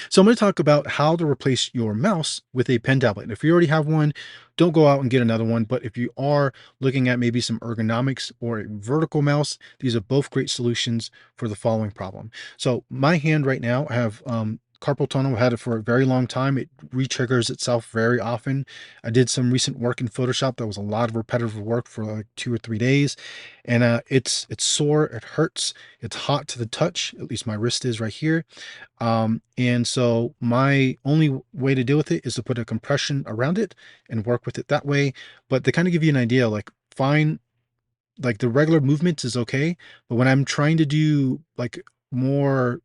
So I'm going to talk about how to replace your mouse with a pen tablet. If you already have one, don't go out and get another one. But if you are looking at maybe some ergonomics or a vertical mouse, these are both great solutions for the following problem. So my hand right now, I have carpal tunnel. I've had it for a very long time. It re-triggers itself very often. I did some recent work in Photoshop. That was a lot of repetitive work for like 2 or 3 days, and it's sore. It hurts. It's hot to the touch. At least my wrist is right here. And so my only way to deal with it is to put a compression around it and work with it that way. But to kind of give you an idea, like fine, like the regular movements is okay. But when I'm trying to do like more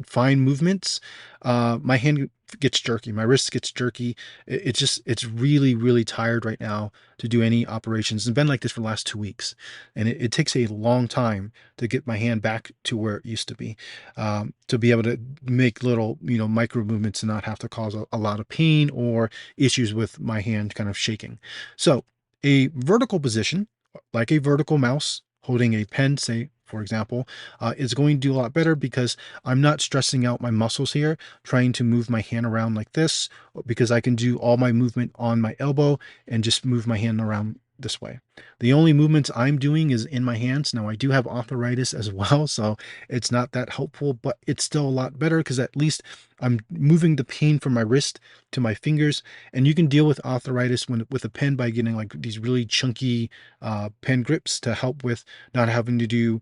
fine movements, my hand gets jerky, my wrist gets jerky. It's just, it's really, really tired right now to do any operations. It's been like this for the last 2 weeks, and it takes a long time to get my hand back to where it used to be, to be able to make little, micro movements and not have to cause a lot of pain or issues with my hand kind of shaking. So a vertical position, like a vertical mouse holding a pen, say, for example, is going to do a lot better because I'm not stressing out my muscles here, trying to move my hand around like this, because I can do all my movement on my elbow and just move my hand around this way. The only movements I'm doing is in my hands. Now, I do have arthritis as well, so it's not that helpful, but it's still a lot better because at least I'm moving the pain from my wrist to my fingers. And you can deal with arthritis with a pen by getting like these really chunky pen grips to help with not having to do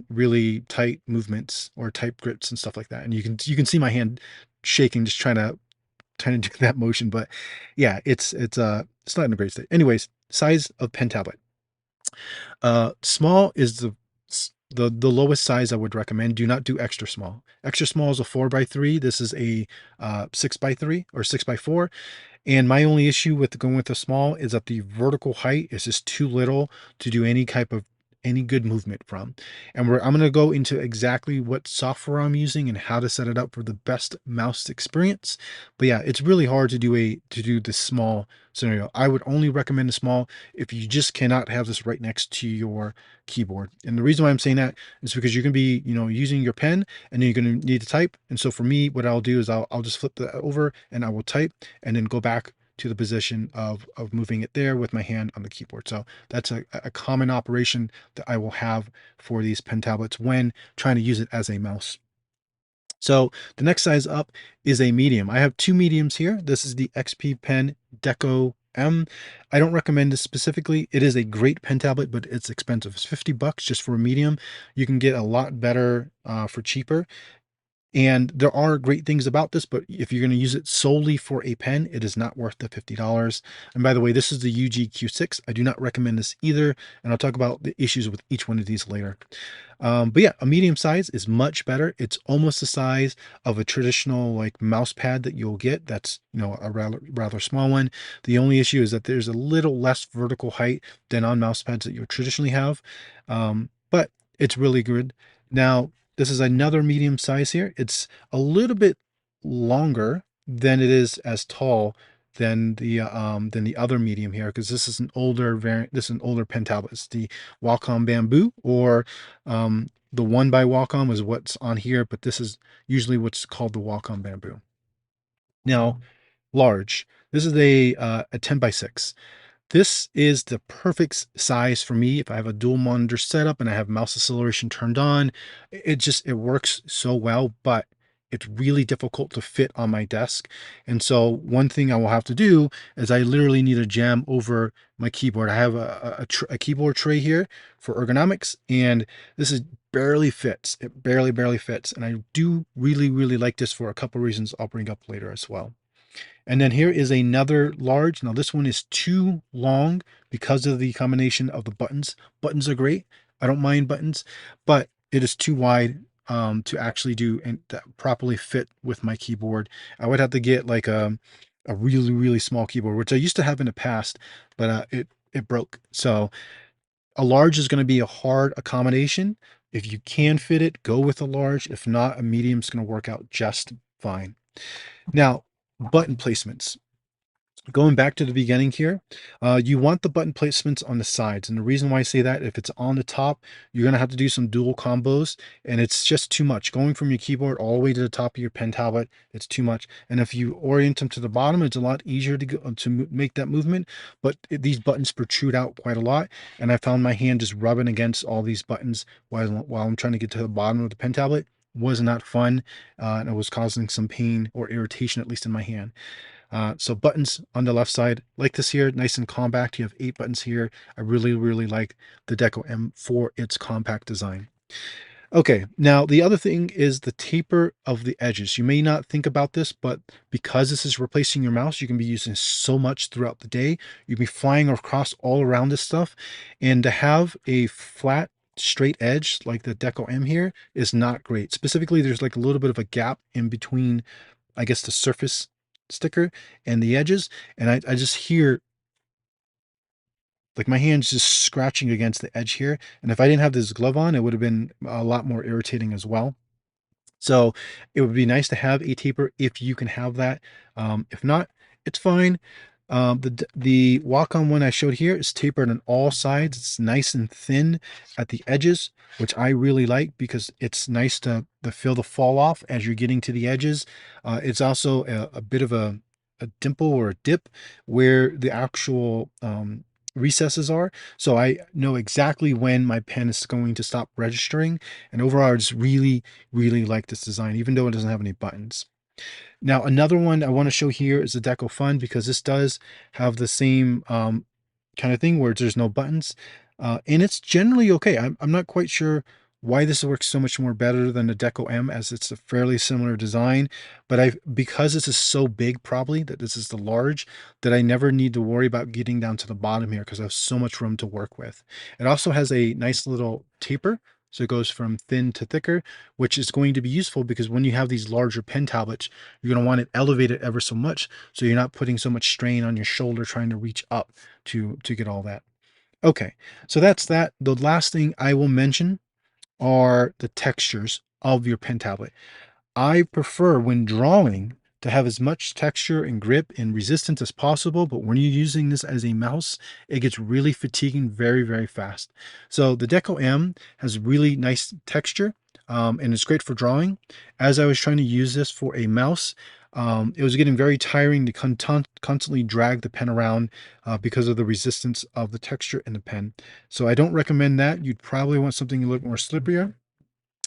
really tight movements or tight grips and stuff like that. And you can see my hand shaking, just trying to do that motion. But yeah, it's not in a great state. Anyways, size of pen tablet. Small is the lowest size I would recommend. Do not do extra small. Extra small is a 4 by 3. This is a 6 by 3 or 6 by 4. And my only issue with going with the small is that the vertical height is just too little to do any good movement from. And I'm going to go into exactly what software I'm using and how to set it up for the best mouse experience. But yeah, it's really hard to do the small scenario. I would only recommend a small if you just cannot have this right next to your keyboard. And the reason why I'm saying that is because you're going to be, using your pen, and then you're going to need to type. And so for me, what I'll do is I'll just flip that over and I will type and then go back to the position of moving it there with my hand on the keyboard. So that's a common operation that I will have for these pen tablets when trying to use it as a mouse. So the next size up is a medium. I have two mediums here. This is the XP Pen Deco M. I don't recommend this specifically. It is a great pen tablet, but it's expensive. It's $50 just for a medium. You can get a lot better for cheaper. And there are great things about this, but if you're going to use it solely for a pen, it is not worth the $50. And by the way, this is the UG-Q6. I do not recommend this either, and I'll talk about the issues with each one of these later. But yeah, a medium size is much better. It's almost the size of a traditional like mouse pad that you'll get. That's, a rather small one. The only issue is that there's a little less vertical height than on mouse pads that you traditionally have. But it's really good. Now, this is another medium size here. It's a little bit longer than it is as tall than the other medium here, because this is an older variant. This is an older pen tablet. It's the Wacom Bamboo, or the one by Wacom is what's on here, but this is usually what's called the Wacom Bamboo. Now, large. This is a 10 by 6. This is the perfect size for me if I have a dual monitor setup and I have mouse acceleration turned on. It works so well, but it's really difficult to fit on my desk. And so one thing I will have to do is I literally need to jam over my keyboard. I have a keyboard tray here for ergonomics, and this is barely fits. It barely fits. And I do really, really like this for a couple reasons I'll bring up later as well. And then here is another large. Now this one is too long because of the combination of the buttons. Buttons are great. I don't mind buttons, but it is too wide to actually do and that properly fit with my keyboard. I would have to get like a really, really small keyboard, which I used to have in the past, but it broke. So a large is going to be a hard accommodation. If you can fit it, go with a large. If not, a medium is going to work out just fine. Now, button placements. Going back to the beginning here, you want the button placements on the sides. And the reason why I say that, if it's on the top, you're going to have to do some dual combos, and it's just too much. Going from your keyboard all the way to the top of your pen tablet, it's too much. And if you orient them to the bottom, it's a lot easier to go, to make that movement. But these buttons protrude out quite a lot, and I found my hand just rubbing against all these buttons while I'm trying to get to the bottom of the pen tablet. Was not fun, and it was causing some pain or irritation, at least in my hand. So buttons on the left side, like this here, nice and compact. You have 8 buttons here. I really, really like the Deco M for its compact design. Okay, now the other thing is the taper of the edges. You may not think about this, but because this is replacing your mouse, you can be using so much throughout the day. You'll be flying across all around this stuff. And to have a flat, straight edge like the Deco M here is not great. Specifically, there's like a little bit of a gap in between, I guess, the surface sticker and the edges, and I just hear like my hand's just scratching against the edge here, and if I didn't have this glove on, it would have been a lot more irritating as well. So it would be nice to have a taper if you can have that. If not, it's fine. The Wacom one I showed here is tapered on all sides. It's nice and thin at the edges, which I really like because it's nice to feel the fall off as you're getting to the edges. It's also a bit of a dimple or a dip where the actual recesses are. So I know exactly when my pen is going to stop registering. And overall, I just really, really like this design, even though it doesn't have any buttons. Now, another one I want to show here is the Deco Fun, because this does have the same kind of thing where there's no buttons. And it's generally okay. I'm not quite sure why this works so much more better than the Deco M, as it's a fairly similar design. But because this is so big, probably that this is the large, that I never need to worry about getting down to the bottom here because I have so much room to work with. It also has a nice little taper. So it goes from thin to thicker, which is going to be useful because when you have these larger pen tablets, you're going to want it elevated ever so much, so you're not putting so much strain on your shoulder trying to reach up to get all that. Okay, so that's that. The last thing I will mention are the textures of your pen tablet. I prefer, when drawing, to have as much texture and grip and resistance as possible, but when you're using this as a mouse, it gets really fatiguing very, very fast. So the Deco M has really nice texture, and it's great for drawing. As I was trying to use this for a mouse, it was getting very tiring to constantly drag the pen around because of the resistance of the texture in the pen. So I don't recommend that. You'd probably want something a little more slipperier.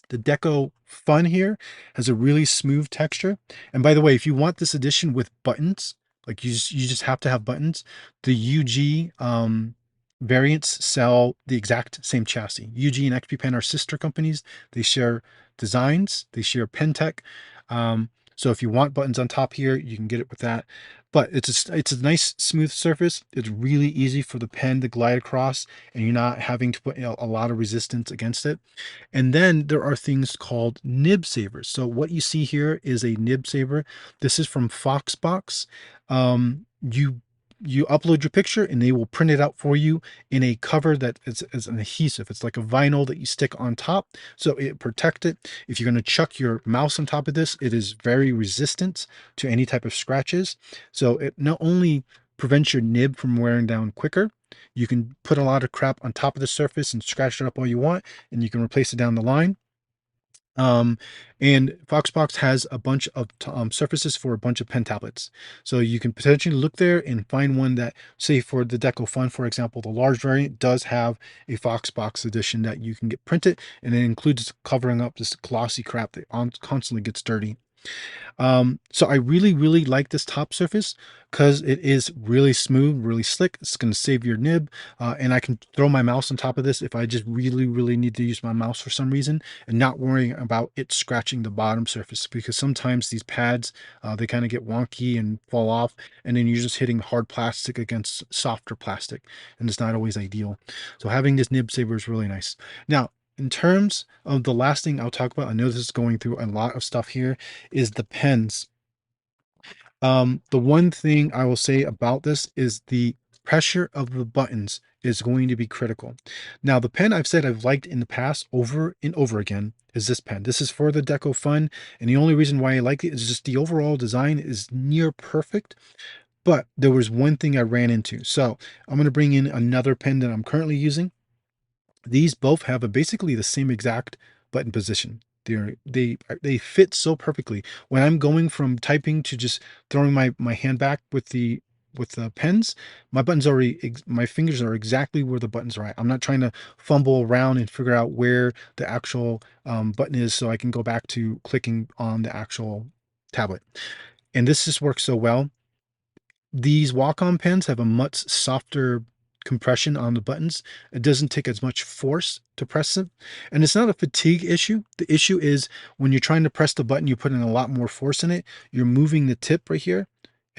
The Deco Fun here has a really smooth texture. And by the way, if you want this edition with buttons, like you just have to have buttons, the UG variants sell the exact same chassis. UG and XP Pen are sister companies. They share designs, they share pen tech. So if you want buttons on top here, you can get it with that. But it's a nice smooth surface. It's really easy for the pen to glide across, and you're not having to put, a lot of resistance against it. And then there are things called nib savers. So what you see here is a nib saver. This is from Foxbox. You upload your picture and they will print it out for you in a cover that is an adhesive. It's like a vinyl that you stick on top, so it protects it. If you're going to chuck your mouse on top of this, it is very resistant to any type of scratches. So it not only prevents your nib from wearing down quicker, you can put a lot of crap on top of the surface and scratch it up all you want, and you can replace it down the line. Um, and Foxbox has a bunch of surfaces for a bunch of pen tablets. So you can potentially look there and find one that, say for the Deco Fun, for example, the large variant does have a Foxbox edition that you can get printed, and it includes covering up this glossy crap that constantly gets dirty. So I really, really like this top surface because it is really smooth, really slick. It's going to save your nib, and I can throw my mouse on top of this if I just really, really need to use my mouse for some reason, and not worrying about it scratching the bottom surface, because sometimes these pads, they kind of get wonky and fall off, and then you're just hitting hard plastic against softer plastic, and it's not always ideal. So having this nib saver is really nice. Now, in terms of the last thing I'll talk about, I know this is going through a lot of stuff here, is the pens. The one thing I will say about this is the pressure of the buttons is going to be critical. Now, the pen I've said I've liked in the past over and over again is this pen. This is for the Deco Fun, and the only reason why I like it is just the overall design is near perfect. But there was one thing I ran into. So I'm going to bring in another pen that I'm currently using. These both have basically the same exact button position. They fit so perfectly. When I'm going from typing to just throwing my hand back with the pens, my fingers are exactly where the buttons are at. I'm not trying to fumble around and figure out where the actual button is so I can go back to clicking on the actual tablet. And this just works so well. These Wacom pens have a much softer compression on the buttons. It doesn't take as much force to press them. And it's not a fatigue issue. The issue is when you're trying to press the button, you put in a lot more force in it. You're moving the tip right here.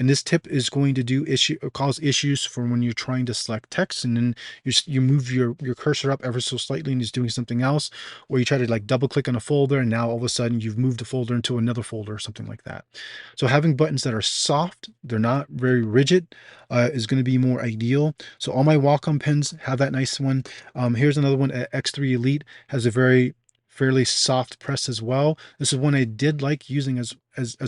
And this tip is going to cause issues for when you're trying to select text, and then you move your cursor up ever so slightly and it's doing something else, or you try to like double click on a folder and now all of a sudden you've moved the folder into another folder or something like that. So having buttons that are soft, they're not very rigid, is going to be more ideal. So all my Wacom pens have that nice one. Here's another one at X3 Elite, has a very fairly soft press as well. This is one I did like using as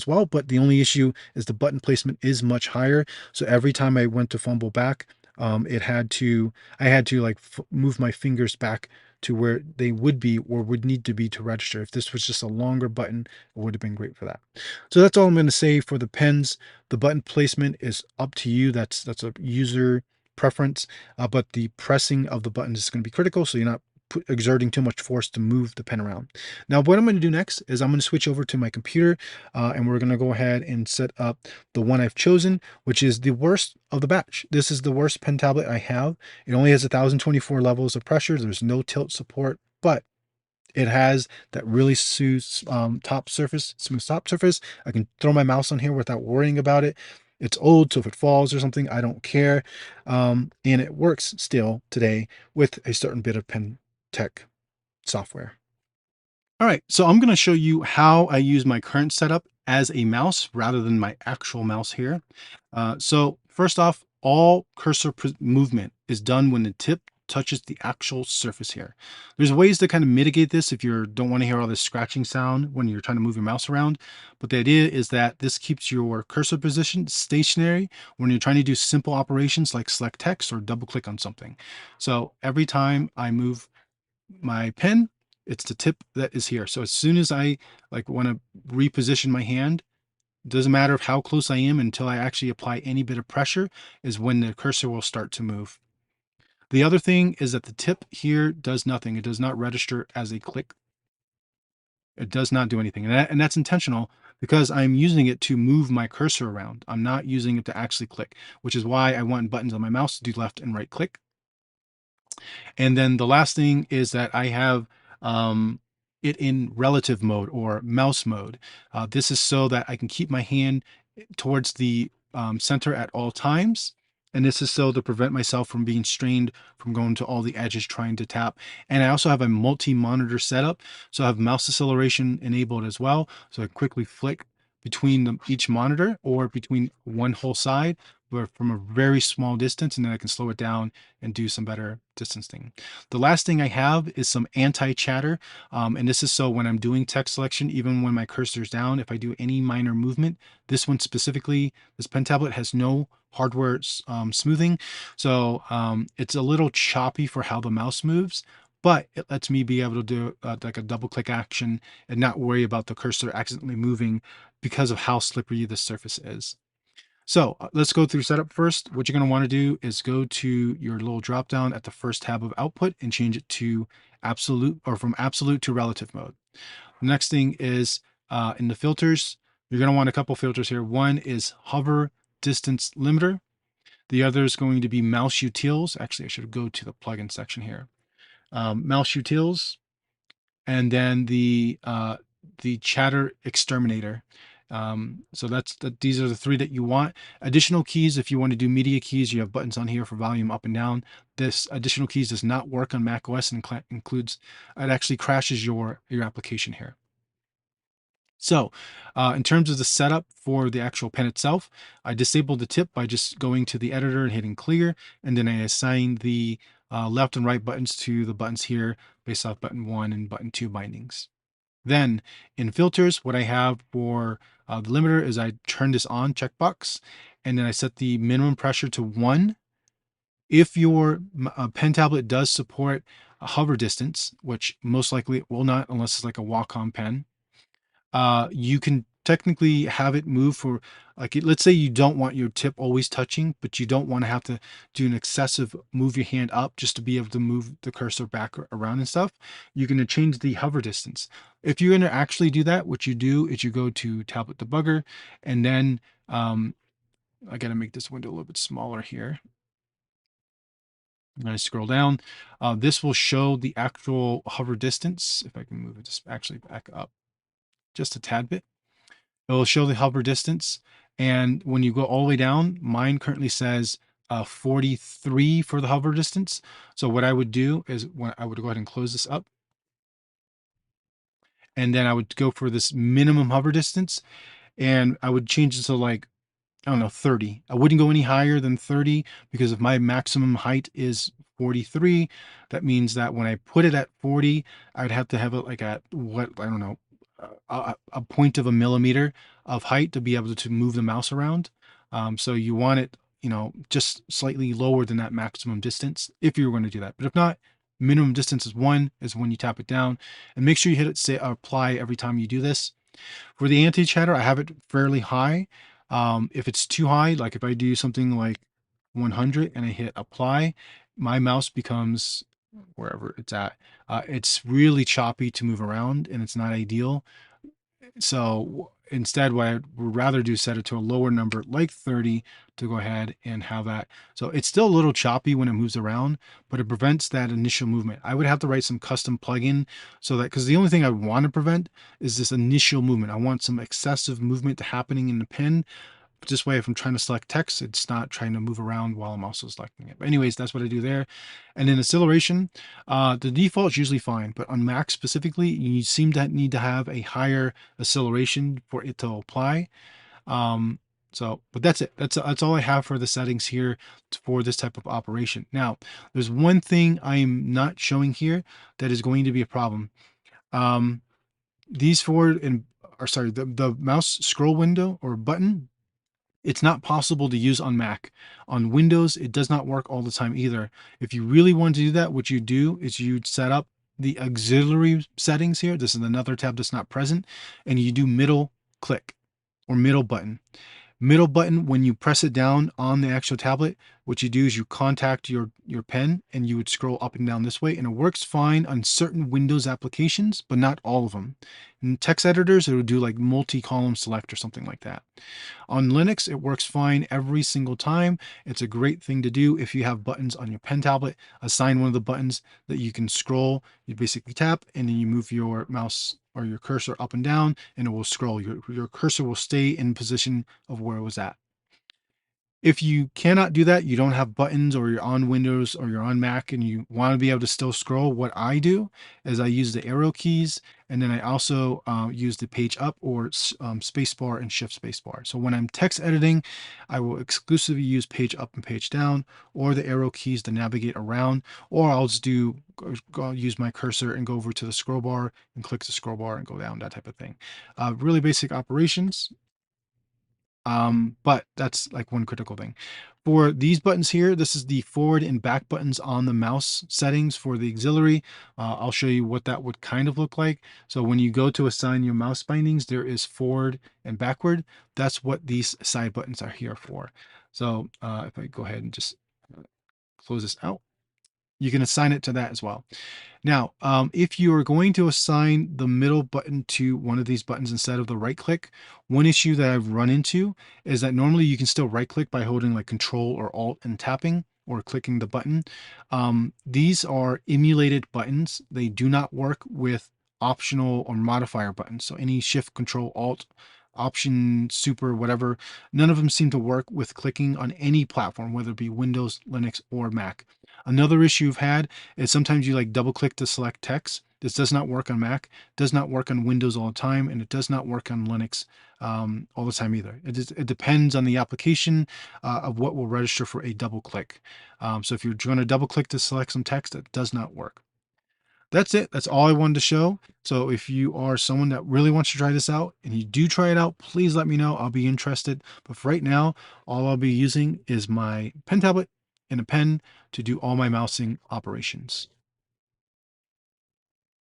well, but the only issue is the button placement is much higher. So every time I went to fumble back, I had to like move my fingers back to where they would be or would need to be to register. If this was just a longer button, it would have been great for that. So that's all I'm going to say for the pens. The button placement is up to you. That's a user preference, but the pressing of the buttons is going to be critical, so you're not exerting too much force to move the pen around. Now, what I'm going to do next is I'm going to switch over to my computer, and we're going to go ahead and set up the one I've chosen, which is the worst of the batch. This is the worst pen tablet I have. It only has 1024 levels of pressure. There's no tilt support, but it has that really smooth top surface. I can throw my mouse on here without worrying about it. It's old, so if it falls or something, I don't care. And it works still today with a certain bit of pen tech software. All right, so I'm going to show you how I use my current setup as a mouse rather than my actual mouse here. So first off, all cursor movement is done when the tip touches the actual surface here. There's ways to kind of mitigate this if you don't want to hear all this scratching sound when you're trying to move your mouse around. But the idea is that this keeps your cursor position stationary when you're trying to do simple operations like select text or double click on something. So every time I move my pen, it's the tip that is here. So as soon as I like want to reposition my hand, it doesn't matter how close I am until I actually apply any bit of pressure is when the cursor will start to move. The other thing is that the tip here does nothing. It does not register as a click. It does not do anything. And that's intentional because I'm using it to move my cursor around. I'm not using it to actually click, which is why I want buttons on my mouse to do left and right click. And then the last thing is that I have it in relative mode or mouse mode. This is so that I can keep my hand towards the center at all times. And this is so to prevent myself from being strained from going to all the edges trying to tap. And I also have a multi-monitor setup. So I have mouse acceleration enabled as well. So I quickly flick between each monitor or between one whole side, but from a very small distance, and then I can slow it down and do some better distancing. The last thing I have is some anti-chatter, and this is so when I'm doing text selection, even when my cursor is down, if I do any minor movement, this one specifically, this pen tablet has no hardware smoothing, so it's a little choppy for how the mouse moves, but it lets me be able to do like a double click action and not worry about the cursor accidentally moving because of how slippery the surface is. So let's go through setup first. What you're going to want to do is go to your little drop down at the first tab of output and change it to absolute or from absolute to relative mode. The next thing is in the filters, you're going to want a couple filters here. One is hover distance limiter. The other is going to be mouse utils. Actually, I should go to the plugin section here. Mouse utils, and then the chatter exterminator. So these are the three that you want. Additional keys, if you want to do media keys, you have buttons on here for volume up and down. This additional keys does not work on Mac OS and includes, it actually crashes your application here. So in terms of the setup for the actual pen itself, I disabled the tip by just going to the editor and hitting clear, and then I assign the left and right buttons to the buttons here based off button 1 and button 2 bindings. Then in filters, what I have for the limiter is I turn this on checkbox, and then I set the minimum pressure to 1. If your pen tablet does support a hover distance, which most likely it will not unless it's like a Wacom pen, you can technically have it move for like let's say you don't want your tip always touching, but you don't want to have to do an excessive move your hand up just to be able to move the cursor back around and stuff. You can change the hover distance. If you're going to actually do that, what you do is you go to tablet debugger, and then I got to make this window a little bit smaller here. I'm going to scroll down. This will show the actual hover distance. If I can move it just actually back up just a tad bit. It'll show the hover distance. And when you go all the way down, mine currently says 43 for the hover distance. So what I would do is when I would go ahead and close this up. And then I would go for this minimum hover distance. And I would change it to like, I don't know, 30. I wouldn't go any higher than 30 because if my maximum height is 43, that means that when I put it at 40, I'd have to have it like at what, I don't know, a point of a millimeter of height to be able to move the mouse around. So you want it, just slightly lower than that maximum distance if you're going to do that. But if not, minimum distance is 1 is when you tap it down, and make sure you hit it, say apply every time you do this. For the anti-chatter, I have it fairly high. If it's too high, like if I do something like 100 and I hit apply, my mouse becomes wherever it's at. It's really choppy to move around and it's not ideal. So instead, what I would rather do is set it to a lower number like 30 to go ahead and have that. So it's still a little choppy when it moves around, but it prevents that initial movement. I would have to write some custom plugin so that, because the only thing I want to prevent is this initial movement. I want some excessive movement happening in the pen. This way, if I'm trying to select text, it's not trying to move around while I'm also selecting it. But anyways, that's what I do there. And in acceleration, the default is usually fine, but on Mac specifically, you seem to need to have a higher acceleration for it to apply. But that's it. That's all I have for the settings here for this type of operation. Now, there's one thing I'm not showing here that is going to be a problem. These the mouse scroll window or button, it's not possible to use on Mac. On Windows, it does not work all the time either. If you really want to do that, what you do is you set up the auxiliary settings here. This is another tab that's not present, and you do middle click or middle button. Middle button, when you press it down on the actual tablet, what you do is you contact your pen and you would scroll up and down this way, and it works fine on certain Windows applications, but not all of them. In text editors, it would do like multi-column select or something like that. On Linux, it works fine every single time. It's a great thing to do if you have buttons on your pen tablet. Assign one of the buttons that you can scroll. You basically tap and then you move your mouse or your cursor up and down and it will scroll. Your cursor will stay in position of where it was at. If you cannot do that, you don't have buttons or you're on Windows or you're on Mac and you want to be able to still scroll, what I do is I use the arrow keys, and then I also use the page up or spacebar and shift spacebar. So when I'm text editing, I will exclusively use page up and page down or the arrow keys to navigate around, or I'll just I'll use my cursor and go over to the scroll bar and click the scroll bar and go down, that type of thing. Really basic operations. But that's like one critical thing. For these buttons here, this is the forward and back buttons on the mouse settings for the auxiliary. I'll show you what that would kind of look like. So when you go to assign your mouse bindings, there is forward and backward. That's what these side buttons are here for. So if I go ahead and just close this out, you can assign it to that as well. Now, if you are going to assign the middle button to one of these buttons instead of the right click, one issue that I've run into is that normally you can still right click by holding like Control or Alt and tapping or clicking the button. These are emulated buttons. They do not work with optional or modifier buttons. So any Shift, Control, Alt, Option, Super, whatever, none of them seem to work with clicking on any platform, whether it be Windows, Linux, or Mac. Another issue I've had is sometimes you like double click to select text. This does not work on Mac, does not work on Windows all the time, and it does not work on Linux all the time either. It depends on the application of what will register for a double click. So if you're going to double click to select some text, that does not work. that's it. That's all I wanted to show. So if you are someone that really wants to try this out and you do try it out, please let me know. I'll be interested. But for right now, all I'll be using is my pen tablet and a pen to do all my mousing operations.